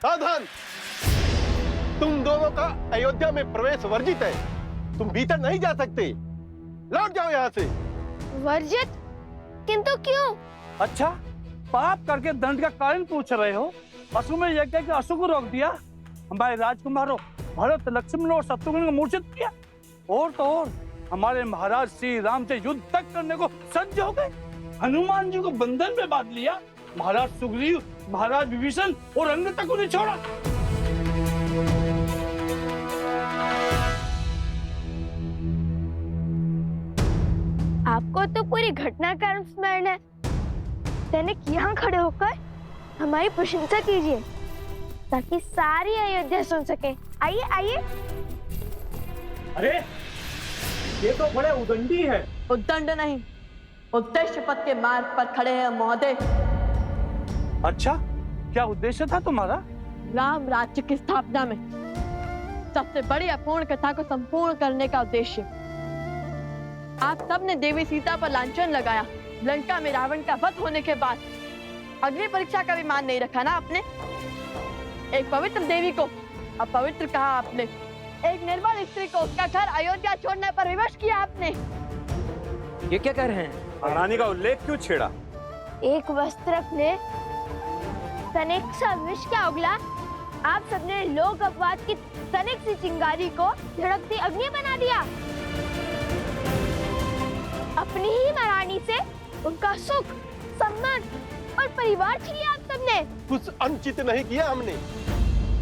सावधान! तुम दोनों का अयोध्या में प्रवेश वर्जित है। तुम भीतर नहीं जा सकते। लौट जाओ यहाँ से। वर्जित? किंतु क्यों? अच्छा, पाप करके दंड का कारण पूछ रहे हो? अशुभ में यज्ञ के अशुभ को रोक दिया, हमारे राजकुमारों भरत, लक्ष्मण और शत्रुघ्न को मूर्छित किया, और तो और हमारे महाराज श्री राम से युद्ध तक करने को सज्ज हो गए। हनुमान जी को बंधन में बांध लिया, महाराज सुग्रीव, महाराज विभीषण और अन्य तक उन्हें छोड़ा। आपको तो पूरी घटनाक्रम स्मरण है। तनिक यहाँ खड़े होकर हमारी प्रशंसा कीजिए ताकि सारी अयोध्या सुन सके। आइए आइए। अरे ये तो बड़े उदंडी है। उद्दंड नहीं, उद्देश्य पथ के मार्ग पर खड़े हैं महोदय। अच्छा, क्या उद्देश्य था तुम्हारा? राम राज्य की स्थापना में सबसे बड़ी अपूर्ण कथा को संपूर्ण करने का उद्देश्य। आप सबने देवी सीता पर लांछन लगाया। लंका में रावण का वध होने के बाद अग्नि परीक्षा का भी मान नहीं रखा ना आपने। एक पवित्र देवी को अपवित्र कहा आपने। एक निर्बल स्त्री को उसका घर अयोध्या छोड़ने पर विवश किया आपने। ये क्या कह रहे हैं? महारानी का उल्लेख क्यों छेड़ा? एक वस्त्रक ने तनिक सा विष क्या उगला, आप सबने लोक अपवाद की तनिक सी चिंगारी को धड़कती अग्नि बना दिया। अपनी ही महारानी से उनका सुख, सम्मान और परिवार छीन लिया आप सबने। कुछ अनुचित नहीं किया हमने।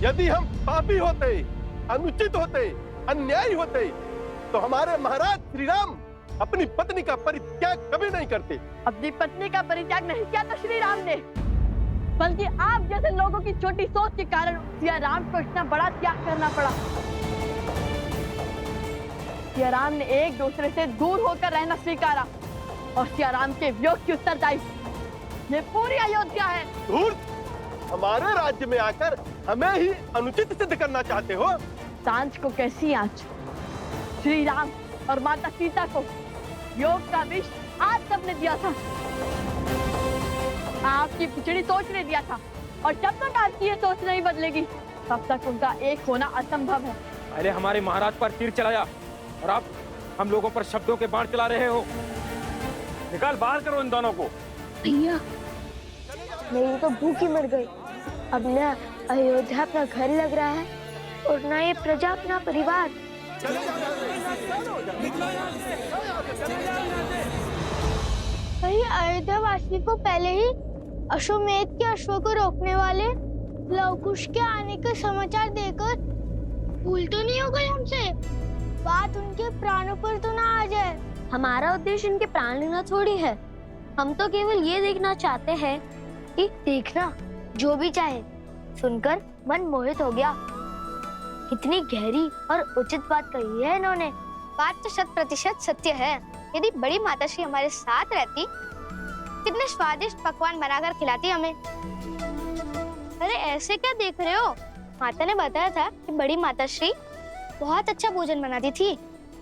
यदि हम पापी होते, अनुचित होते, अन्यायी होते, तो हमारे महाराज श्री राम अपनी पत्नी का परित्याग कभी नहीं करते। अपनी पत्नी का परित्याग नहीं किया था श्री राम ने, बल्कि आप जैसे लोगों की छोटी सोच के कारण सिया राम को इतना बड़ा त्याग करना पड़ा। सिया राम ने एक दूसरे से दूर होकर रहना स्वीकारा और सिया राम के वियोग की उत्तरदायी ये पूरी अयोध्या है। धूर्त! हमारे राज्य में आकर हमें ही अनुचित सिद्ध करना चाहते हो। सांझ को कैसी आंच? श्री राम और माता सीता को योग का विष आप सबने दिया था, आपकी पिछड़ी सोच ने दिया था, और जब तक आपकी ये सोच नहीं बदलेगी तब तक उनका एक होना असंभव है। पहले हमारे महाराज पर तीर चलाया और अब हम लोगों पर शब्दों के बाण चला रहे हो। निकाल बाहर करो इन दोनों को। भैया, मेरी तो भूख ही मर गई। अब न अयोध्या अपना घर लग रहा है और न ये प्रजा अपना परिवार। कहीं अयोध्या वासी को पहले ही अश्वमेध के अश्व को रोकने वाले लवकुश के आने के समाचार देकर भूल तो नहीं हो गए हमसे? बात उनके प्राणों पर तो ना आ जाए। हमारा उद्देश्य इनके प्राण लेना थोड़ी है। हम तो केवल ये देखना चाहते हैं कि देखना जो भी चाहे सुनकर मन मोहित हो गया। कितनी गहरी और उचित बात कही है इन्होंने। बात तो 100% सत्य है। यदि बड़ी माताश्री हमारे साथ रहती, कितने स्वादिष्ट पकवान बनाकर खिलाती हमें। अरे ऐसे क्या देख रहे हो? माता ने बताया था कि बड़ी माताश्री बहुत अच्छा भोजन बनाती थी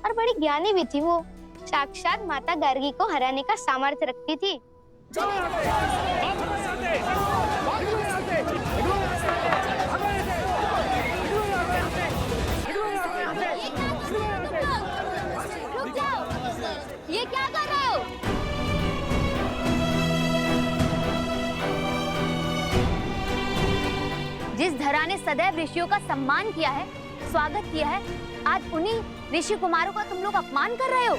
और बड़ी ज्ञानी भी थी। वो साक्षात माता गार्गी को हराने का सामर्थ्य रखती थी। ये क्या कर रहे हो? जिस धरा ने सदैव ऋषियों का सम्मान किया है, स्वागत किया है, आज उन्हीं ऋषि कुमारों का तुम लोग अपमान कर रहे हो।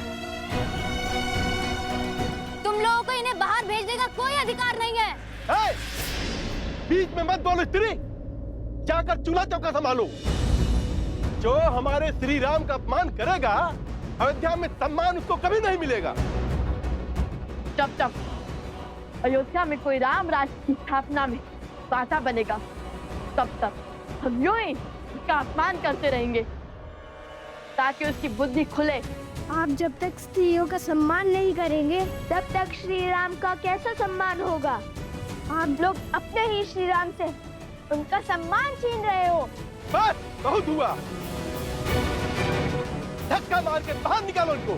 तुम लोगों को इन्हें बाहर भेजने का कोई अधिकार नहीं है। बीच में मत बोलो स्त्री, जाकर चूल्हा चौका संभालो। जो हमारे श्री राम का अपमान करेगा, अयोध्या में सम्मान उसको कभी नहीं मिलेगा। जब तक अयोध्या में कोई राम राज्य की स्थापना में बाधा बनेगा, तब तक हम यूं ही उसका अपमान करते रहेंगे ताकि उसकी बुद्धि खुले। आप जब तक स्त्रियों का सम्मान नहीं करेंगे, तब तक श्री राम का कैसा सम्मान होगा? आप लोग अपने ही श्री राम से उनका सम्मान छीन रहे हो। बस बहुत हुआ। धक्का मार के बाहर निकालो उनको।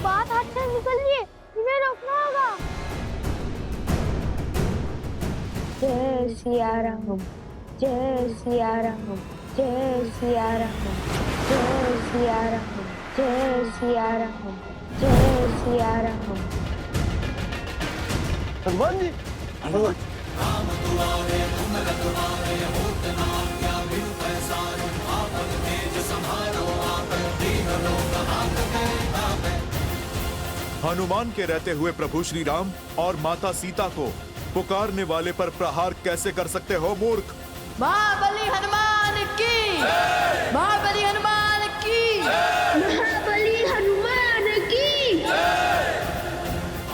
बात हाथ से सिया राम, जय सिया राम, जय सिया राम, जय सिया राम, जय सिया राम, जय सिया राम। हनुमान जी, हनुमान हनुमान के रहते हुए प्रभु श्री राम और माता सीता को पुकारने वाले पर प्रहार कैसे कर सकते हो मूर्ख? महाबली हनुमान की, महाबली हनुमान की, महाबली हनुमान की,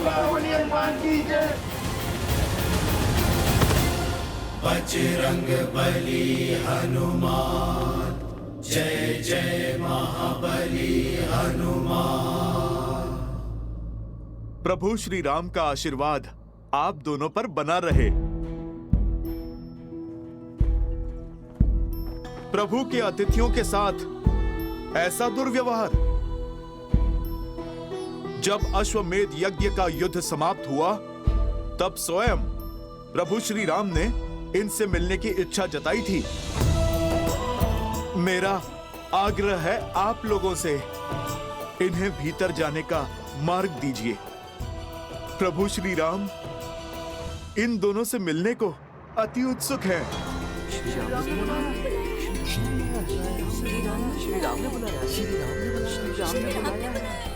महाबली हनुमान की जय। बजरंग बली हनुमान, जय जय महाबली हनुमान। प्रभु श्री राम का आशीर्वाद आप दोनों पर बना रहे। प्रभु के अतिथियों के साथ ऐसा दुर्व्यवहार। जब अश्वमेध यज्ञ का युद्ध समाप्त हुआ, तब स्वयं प्रभु श्री राम ने इनसे मिलने की इच्छा जताई थी। मेरा आग्रह है आप लोगों से, इन्हें भीतर जाने का मार्ग दीजिए। प्रभु श्री राम इन दोनों से मिलने को अति उत्सुक है।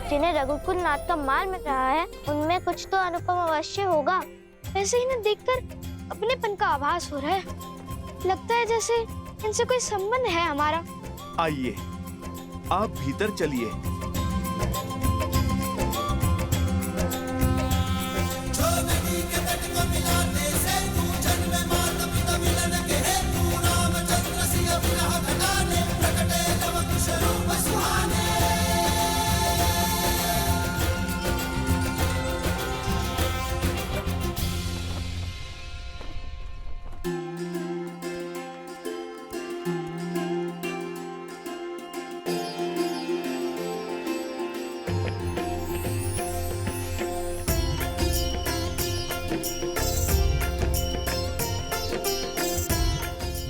जिन्हें रघुकुल नाथ का माल मिल रहा है, उनमें कुछ तो अनुपम अवश्य होगा। वैसे इन्हें देखकर अपनेपन का आभास हो रहा है। लगता है जैसे इनसे कोई संबंध है हमारा। आइए, आप भीतर चलिए।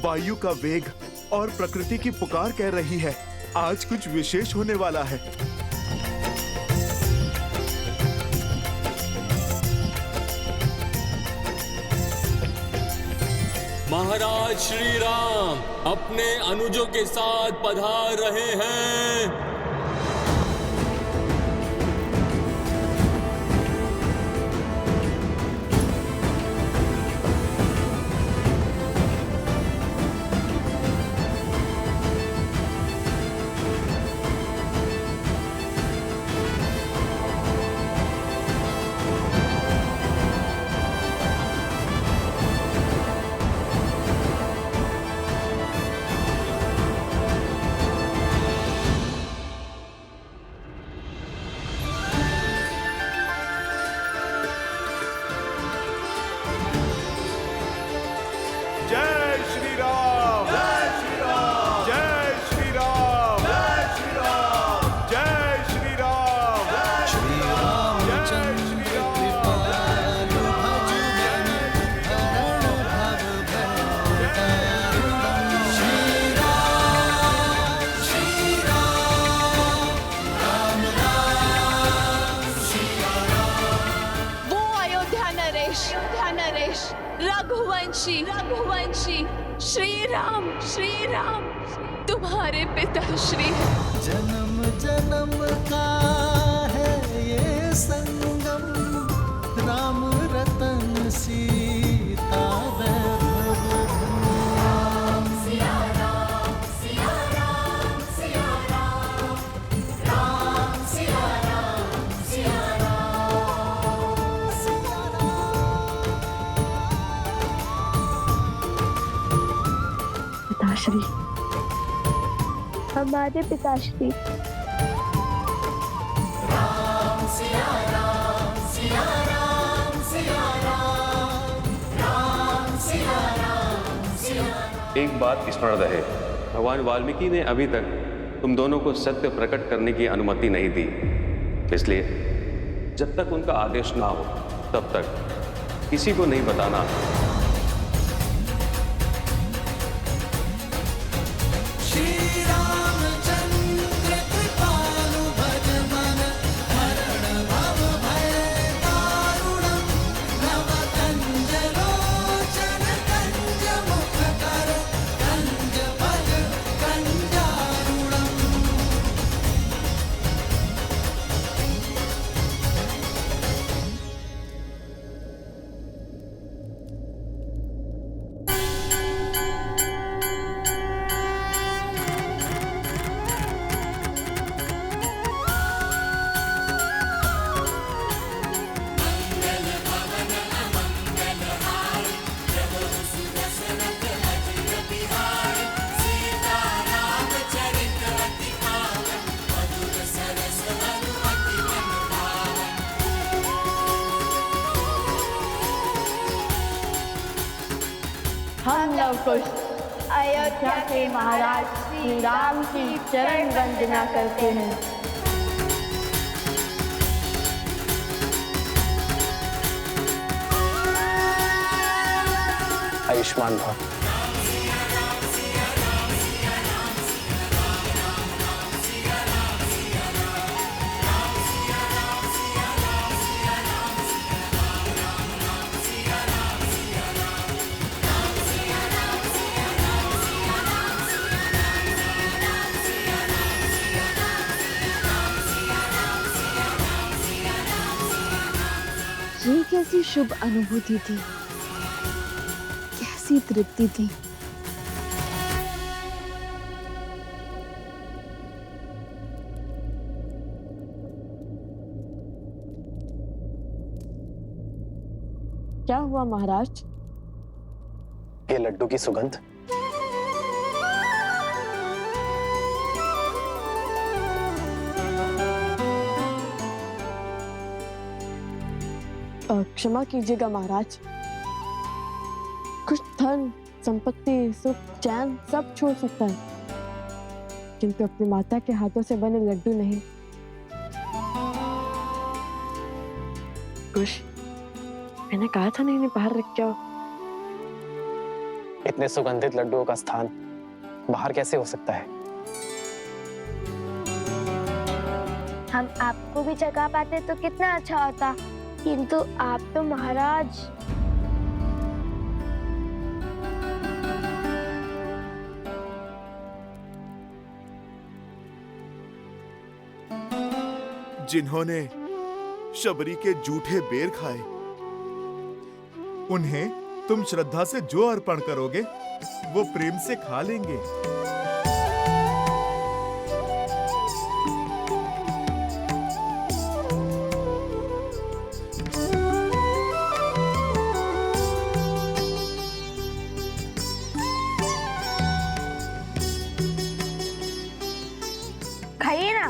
वायु का वेग और प्रकृति की पुकार कह रही है, आज कुछ विशेष होने वाला है। महाराज श्री राम अपने अनुजों के साथ पधार रहे हैं। रघुवंशी रघुवंशी श्री राम तुम्हारे पिताश्री। जन्म जन्म का है ये संगम, राम रतन सीता वैभव धाम। सिया राम सिया राम सिया राम, राम सिया राम सिया राम सिया राम। पिताश्री, हमारे पिताश्री। राम सिया राम सिया राम सिया राम, राम सिया राम सिया राम। एक बात स्मरण रहे, भगवान वाल्मीकि ने अभी तक तुम दोनों को सत्य प्रकट करने की अनुमति नहीं दी। इसलिए जब तक उनका आदेश ना हो तब तक किसी को नहीं बताना। लवकुश अयोध्या के महाराज श्री राम की चरण वंदना करते हैं। आयुष्मान भव। ये कैसी शुभ अनुभूति थी, कैसी तृप्ति थी। क्या हुआ महाराज? ये लड्डू की सुगंध। क्षमा कीजिएगा महाराज, कुछ धन संपत्ति सुख चैन सब छोड़ सकता है, किंतु अपनी माता के हाथों से बने लड्डू नहीं। कुछ मैंने कहा था नहीं बाहर रख जाओ। इतने सुगंधित लड्डुओं का स्थान बाहर कैसे हो सकता है? हम आपको भी जगा पाते तो कितना अच्छा होता, किंतु आप तो महाराज। जिन्होंने शबरी के जूठे बेर खाए, उन्हें तुम श्रद्धा से जो अर्पण करोगे वो प्रेम से खा लेंगे। खाइए ना।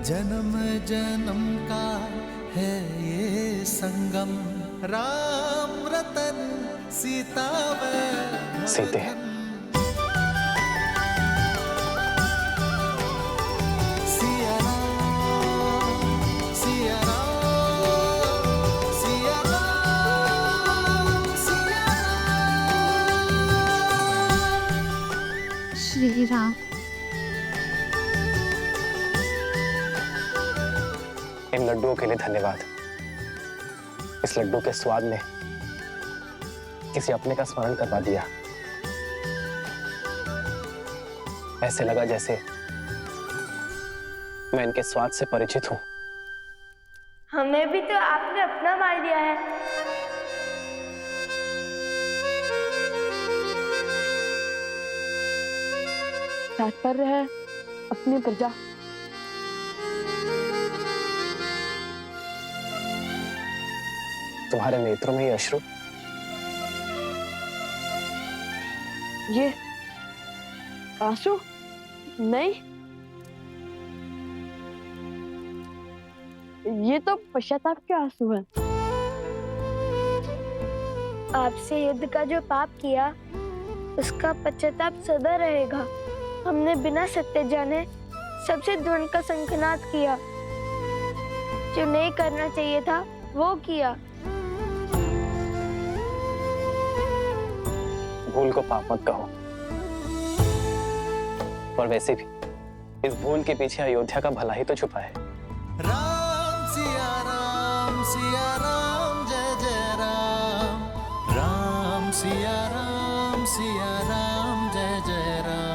जन्म जन्म का है ये संगम, राम रतन सीता सीते सिया राम, सिया राम, सिया राम, सिया राम। श्री राम। इन लड्डुओं के लिए धन्यवाद। इस लड्डू के स्वाद ने किसी अपने का स्मरण करवा दिया। ऐसे लगा जैसे मैं इनके स्वाद से परिचित हूं। हमें भी तो आपने अपना मान लिया है। तात्पर्य है अपनी प्रजा। तुम्हारे नेत्रों में ये अश्रु? ये आंसू नहीं, ये तो पश्चाताप के आंसू है। आपसे युद्ध का जो पाप किया उसका पश्चाताप सदा रहेगा। हमने बिना सत्य जाने सबसे द्रोण का शंखनाद किया, जो नहीं करना चाहिए था वो किया। भूल को पाप मत कहो, और वैसे भी इस भूल के पीछे अयोध्या का भला ही तो छुपा है। राम सिया राम जय जय राम, राम सिया राम जय जय राम।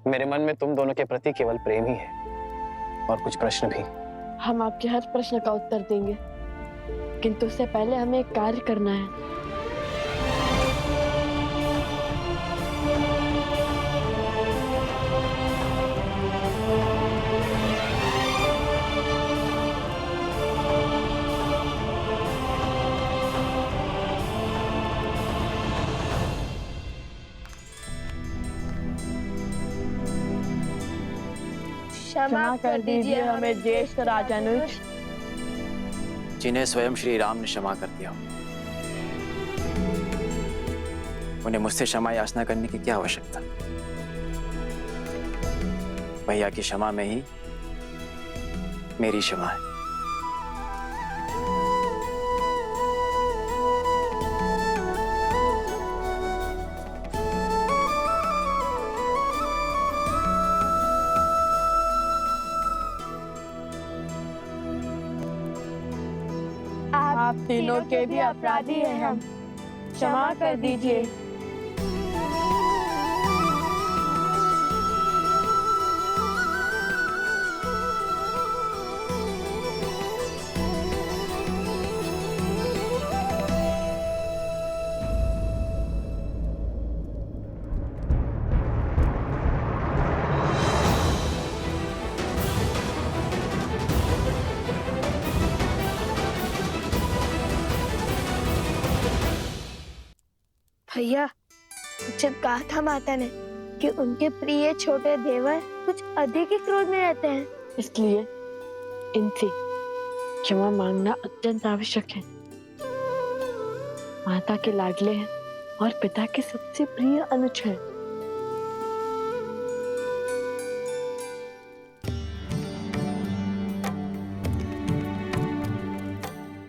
मेरे मन में तुम दोनों के प्रति केवल प्रेम ही है, और कुछ प्रश्न भी। हम आपके हर प्रश्न का उत्तर देंगे। किंतु उससे पहले हमें एक कार्य करना है। क्षमा कर दीजिए हमें ज्येष्ठ राजानुज, जिन्हें स्वयं श्री राम ने क्षमा कर दिया। उन्हें मुझसे क्षमा याचना करने की क्या आवश्यकता? भैया की क्षमा में ही मेरी क्षमा है। आप तीनों के भी अपराधी हैं हम, क्षमा कर दीजिए। भैया, जब कहा था माता ने कि उनके प्रिय छोटे देवर कुछ अधिक ही क्रोध में रहते हैं, इसलिए इनसे क्षमा मांगना अत्यंत आवश्यक है। माता के लाडले हैं और पिता के सबसे प्रिय अनुज हैं।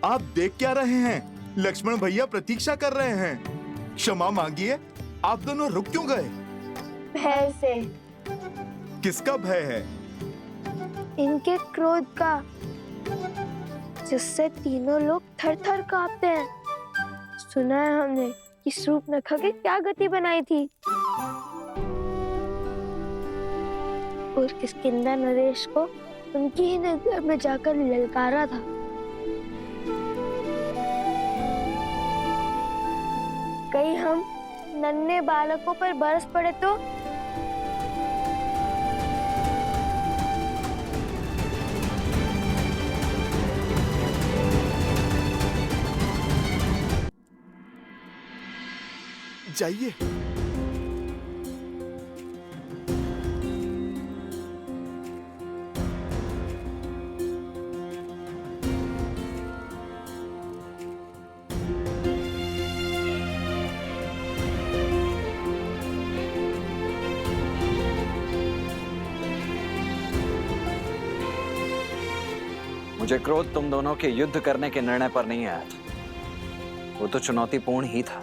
आप देख क्या रहे हैं? लक्ष्मण भैया प्रतीक्षा कर रहे हैं। क्षमा मांगिए। आप दोनों रुक क्यों गए? भय से। किसका भय है? इनके क्रोध का, जिससे तीनों लोग थर थर कांपते हैं। सुना है हमने कि शूर्पणखा की क्या गति बनाई थी और किष्किंधा नरेश को उनकी ही नगर में जाकर ललकारा था। कहीं हम नन्हे बालकों पर बरस पड़े तो? जाइए। मुझे क्रोध तुम दोनों के युद्ध करने के निर्णय पर नहीं आया था। वो तो चुनौतीपूर्ण ही था।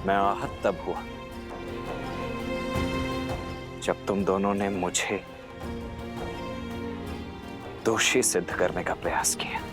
मैं आहत तब हुआ जब तुम दोनों ने मुझे दोषी सिद्ध करने का प्रयास किया।